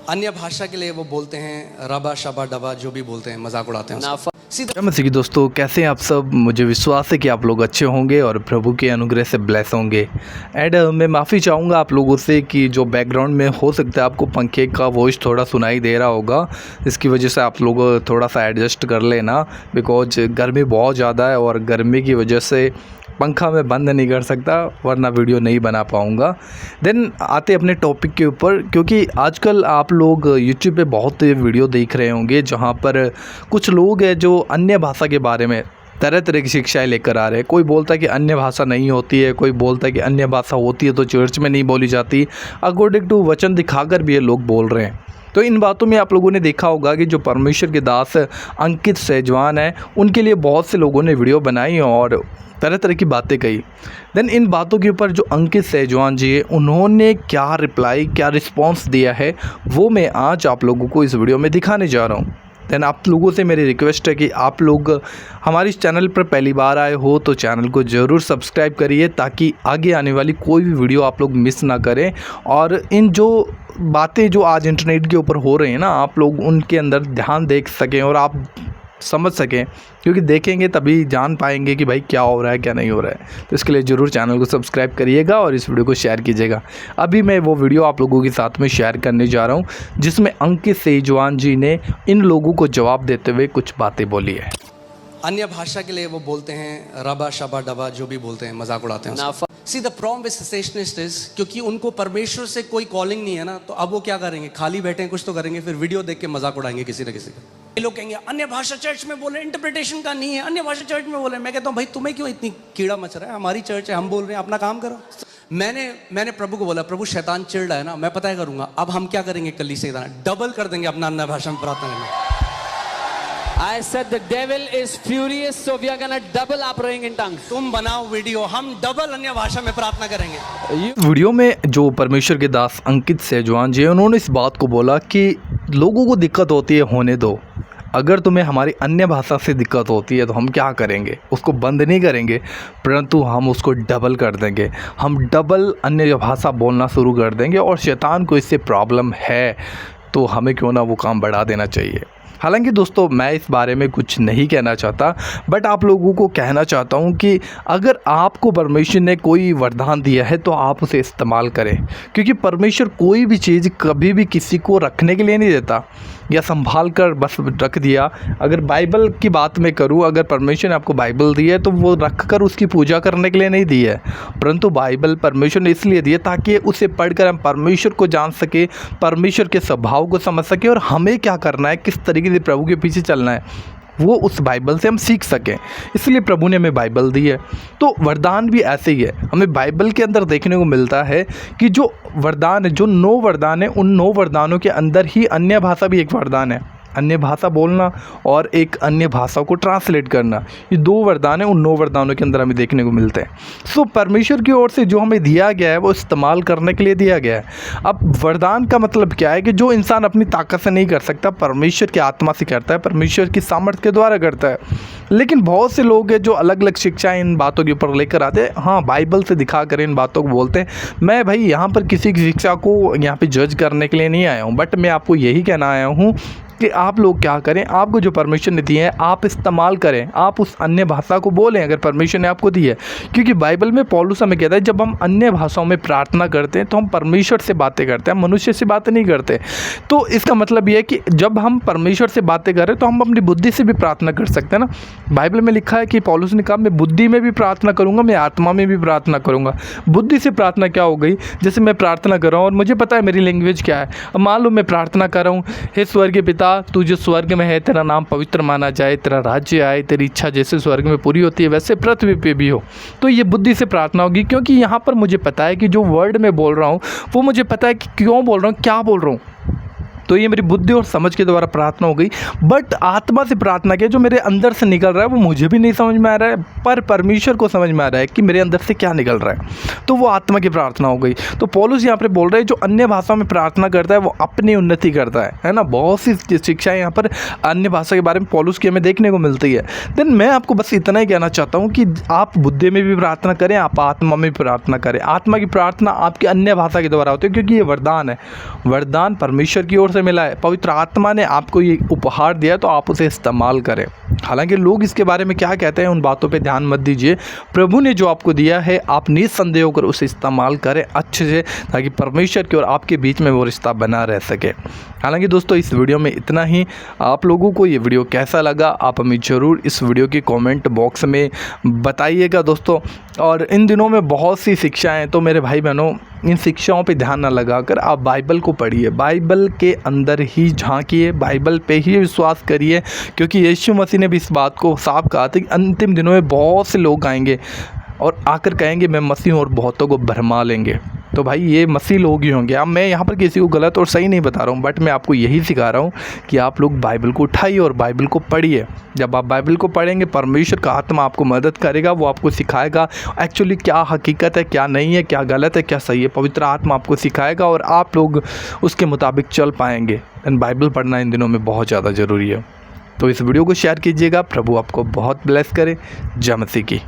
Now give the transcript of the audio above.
अन्य भाषा के लिए वो बोलते हैं रबा शबा डबा, जो भी बोलते हैं, मजाक उड़ाते हैं उसका। सीधा नमस्ते दोस्तों, कैसे हैं आप सब। मुझे विश्वास है कि आप लोग अच्छे होंगे और प्रभु के अनुग्रह से ब्लेस होंगे। एंड मैं माफ़ी चाहूँगा आप लोगों से कि जो बैकग्राउंड में हो सकता है आपको पंखे का वॉइस थोड़ा सुनाई दे रहा होगा, इसकी वजह से आप लोग थोड़ा सा एडजस्ट कर लेना, बिकॉज गर्मी बहुत ज़्यादा है और गर्मी की वजह से पंखा मैं बंद नहीं कर सकता, वरना वीडियो नहीं बना पाऊँगा। देन आते अपने टॉपिक के ऊपर, क्योंकि आजकल आप लोग यूट्यूब पे बहुत वीडियो देख रहे होंगे जहाँ पर कुछ लोग हैं जो अन्य भाषा के बारे में तरह तरह की शिक्षाएं लेकर आ रहे हैं। कोई बोलता है कि अन्य भाषा नहीं होती है, कोई बोलता है कि अन्य भाषा होती है तो चर्च में नहीं बोली जाती। अकॉर्डिंग टू वचन दिखाकर भी ये लोग बोल रहे हैं। तो इन बातों में आप लोगों ने देखा होगा कि जो परमेश्वर के दास अंकित सेजवान है, उनके लिए बहुत से लोगों ने वीडियो बनाई और तरह तरह की बातें कही। देन इन बातों के ऊपर जो अंकित सेजवान जी है, उन्होंने क्या रिप्लाई, क्या रिस्पांस दिया है, वो मैं आज आप लोगों को इस वीडियो में दिखाने जा रहा हूँ। देन आप लोगों से मेरी रिक्वेस्ट है कि आप लोग हमारे इस चैनल पर पहली बार आए हो तो चैनल को ज़रूर सब्सक्राइब करिए, ताकि आगे आने वाली कोई भी वीडियो आप लोग मिस ना करें। और इन जो बातें जो आज इंटरनेट के ऊपर हो रही हैं ना, आप लोग उनके अंदर ध्यान देख सकें और आप समझ सकें, क्योंकि देखेंगे तभी जान पाएंगे कि भाई क्या हो रहा है क्या नहीं हो रहा है। तो इसके लिए ज़रूर चैनल को सब्सक्राइब करिएगा और इस वीडियो को शेयर कीजिएगा। अभी मैं वो वीडियो आप लोगों के साथ में शेयर करने जा रहा हूँ जिसमें अंकित सेजवान जी ने इन लोगों को जवाब देते हुए कुछ बातें बोली है। अन्य भाषा के लिए वो बोलते हैं रबा शबा डबा, जो भी बोलते हैं, मजाक उड़ाते हैं उसका। See the problem with secessionist is, क्योंकि उनको परमेश्वर से कोई कॉलिंग नहीं है ना, तो अब वो क्या करेंगे, खाली बैठे हैं, कुछ तो करेंगे, फिर वीडियो देख के मजाक उड़ाएंगे किसी न किसी का। ये लोग कहेंगे अन्य भाषा चर्च में बोले, इंटरप्रिटेशन का नहीं है, अन्य भाषा चर्च में बोले। मैं कहता हूँ भाई तुम्हें क्यों इतनी कीड़ा मच रहा है, हमारी चर्च है, हम बोल रहे हैं, अपना काम करो। मैंने प्रभु को बोला, प्रभु शैतान चिढ़ रहा है ना, मैं पता है करूंगा। अब हम क्या करेंगे, कली से डबल कर देंगे अपना अन्य भाषा में प्रार्थना करना। I said the devil is furious, so we are gonna double our praying in tongues. तुम बनाओ वीडियो, हम डबल अन्य भाषा में प्रार्थना करेंगे। वीडियो में जो परमेश्वर के दास अंकित सेजवान जी, उन्होंने इस बात को बोला कि लोगों को दिक्कत होती है, होने दो। अगर तुम्हें हमारी अन्य भाषा से दिक्कत होती है तो हम क्या करेंगे, उसको बंद नहीं करेंगे, परंतु हम उसको डबल कर देंगे। हम डबल अन्य भाषा बोलना शुरू कर देंगे, और शैतान को इससे प्रॉब्लम है तो हमें क्यों ना वो काम बढ़ा देना चाहिए। हालांकि दोस्तों मैं इस बारे में कुछ नहीं कहना चाहता, बट आप लोगों को कहना चाहता हूं कि अगर आपको परमेश्वर ने कोई वरदान दिया है तो आप उसे इस्तेमाल करें, क्योंकि परमेश्वर कोई भी चीज़ कभी भी किसी को रखने के लिए नहीं देता या संभाल कर बस रख दिया। अगर बाइबल की बात मैं करूं, अगर परमेश्वर ने आपको बाइबल दी है तो वो रख कर उसकी पूजा करने के लिए नहीं दी है, परंतु बाइबल परमेश्वर ने इसलिए दी है ताकि उसे पढ़कर हम परमेश्वर को जान सके, परमेश्वर के स्वभाव को समझ सके, और हमें क्या करना है, किस तरीके से प्रभु के पीछे चलना है, वो उस बाइबल से हम सीख सकें। इसलिए प्रभु ने हमें बाइबल दी है। तो वरदान भी ऐसे ही है। हमें बाइबल के अंदर देखने को मिलता है कि जो वरदान है, जो 9 वरदान है, उन 9 वरदानों के अंदर ही अन्य भाषा भी एक वरदान है। अन्य भाषा बोलना और एक अन्य भाषा को ट्रांसलेट करना, ये 2 वरदान है, उन 9 वरदानों के अंदर हमें देखने को मिलते हैं। सो परमेश्वर की ओर से जो हमें दिया गया है वो इस्तेमाल करने के लिए दिया गया है। अब वरदान का मतलब क्या है कि जो इंसान अपनी ताकत से नहीं कर सकता, परमेश्वर की आत्मा से करता है, परमेश्वर की सामर्थ्य के द्वारा करता है। लेकिन बहुत से लोग हैं जो अलग अलग शिक्षाएं इन बातों के ऊपर लेकर आते हैं, हाँ बाइबल से दिखा कर इन बातों को बोलते हैं। मैं भाई यहाँ पर किसी की शिक्षा को यहाँ पे जज करने के लिए नहीं आया हूँ, बट मैं आपको यही कहना आया हूँ कि आप लोग क्या करें, आपको जो परमेश्वर ने दिए हैं आप इस्तेमाल करें, आप उस अन्य भाषा को बोलें अगर परमेश्वर ने आपको दी है। क्योंकि बाइबल में पौलुस हमें कहता है जब हम अन्य भाषाओं में प्रार्थना करते हैं तो हम परमेश्वर से बातें करते हैं, मनुष्य से बातें नहीं करते। तो इसका मतलब ये है कि जब हम परमेश्वर से बातें करें तो हम अपनी बुद्धि से भी प्रार्थना कर सकते हैं ना। बाइबल में लिखा है कि पौलुस ने कहा मैं बुद्धि में भी प्रार्थना करूँगा, मैं आत्मा में भी प्रार्थना करूँगा। बुद्धि से प्रार्थना क्या हो गई, जैसे मैं प्रार्थना कर रहा हूँ और मुझे पता है मेरी लैंग्वेज क्या है। अब मान लो मैं प्रार्थना कर रहा हूँ, हे स्वर्गीय पिता तू जो स्वर्ग में है, तेरा नाम पवित्र माना जाए, तेरा राज्य आए, तेरी इच्छा जैसे स्वर्ग में पूरी होती है वैसे पृथ्वी पे भी हो। तो ये बुद्धि से प्रार्थना होगी, क्योंकि यहाँ पर मुझे पता है कि जो वर्ड मैं बोल रहा हूँ वो मुझे पता है कि क्यों बोल रहा हूँ, क्या बोल रहा हूँ। तो तो ये मेरी बुद्धि और समझ के द्वारा प्रार्थना हो गई, बट आत्मा से प्रार्थना किया जो मेरे अंदर से निकल रहा है वो मुझे भी नहीं समझ में आ रहा है, पर परमेश्वर को समझ में आ रहा है कि मेरे अंदर से क्या निकल रहा है, तो वो आत्मा की प्रार्थना हो गई। तो पौलुस यहाँ पर बोल रहे हैं जो अन्य भाषा में प्रार्थना करता है वो अपनी उन्नति करता है ना। बहुत सी शिक्षाएँ यहाँ पर अन्य भाषा के बारे में पौलुस की हमें देखने को मिलती है। देन मैं आपको बस इतना ही कहना चाहता हूँ कि आप बुद्धि में भी प्रार्थना करें, आप आत्मा में भी प्रार्थना करें। आत्मा की प्रार्थना आपकी अन्य भाषा के द्वारा होती है, क्योंकि ये वरदान है, वरदान परमेश्वर की ओर से मिला है, पवित्र आत्मा ने आपको ये उपहार दिया, तो आप उसे इस्तेमाल करें। हालांकि लोग इसके बारे में क्या कहते हैं उन बातों पे ध्यान मत दीजिए। प्रभु ने जो आपको दिया है आप निस्संदेह होकर उसे इस्तेमाल करें अच्छे से, ताकि परमेश्वर की और आपके बीच में वो रिश्ता बना रह सके। हालांकि दोस्तों इस वीडियो में इतना ही। आप लोगों को ये वीडियो कैसा लगा आप हमें ज़रूर इस वीडियो की कमेंट बॉक्स में बताइएगा दोस्तों। और इन दिनों में बहुत सी शिक्षाएं, तो मेरे भाई बहनों इन शिक्षाओं पे ध्यान न लगाकर आप बाइबल को पढ़िए, बाइबल के अंदर ही झांकिए, बाइबल पे ही विश्वास करिए, क्योंकि यीशु मसीह ने भी इस बात को साफ कहा था कि अंतिम दिनों में बहुत से लोग आएंगे और आकर कहेंगे मैं मसीह हूँ और बहुतों को भरमा लेंगे। तो भाई ये मसीह लोग ही होंगे। अब मैं यहाँ पर किसी को गलत और सही नहीं बता रहा हूँ, बट मैं आपको यही सिखा रहा हूँ कि आप लोग बाइबल को उठाइए और बाइबल को पढ़िए। जब आप बाइबल को पढ़ेंगे परमेश्वर का आत्मा आपको मदद करेगा, वो आपको सिखाएगा एक्चुअली क्या हकीकत है, क्या नहीं है, क्या गलत है, क्या सही है। पवित्र आत्मा आपको सिखाएगा और आप लोग उसके मुताबिक चल पाएंगे। एंड बाइबल पढ़ना इन दिनों में बहुत ज़्यादा ज़रूरी है। तो इस वीडियो को शेयर कीजिएगा। प्रभु आपको बहुत ब्लेस करे। जय मसीह की।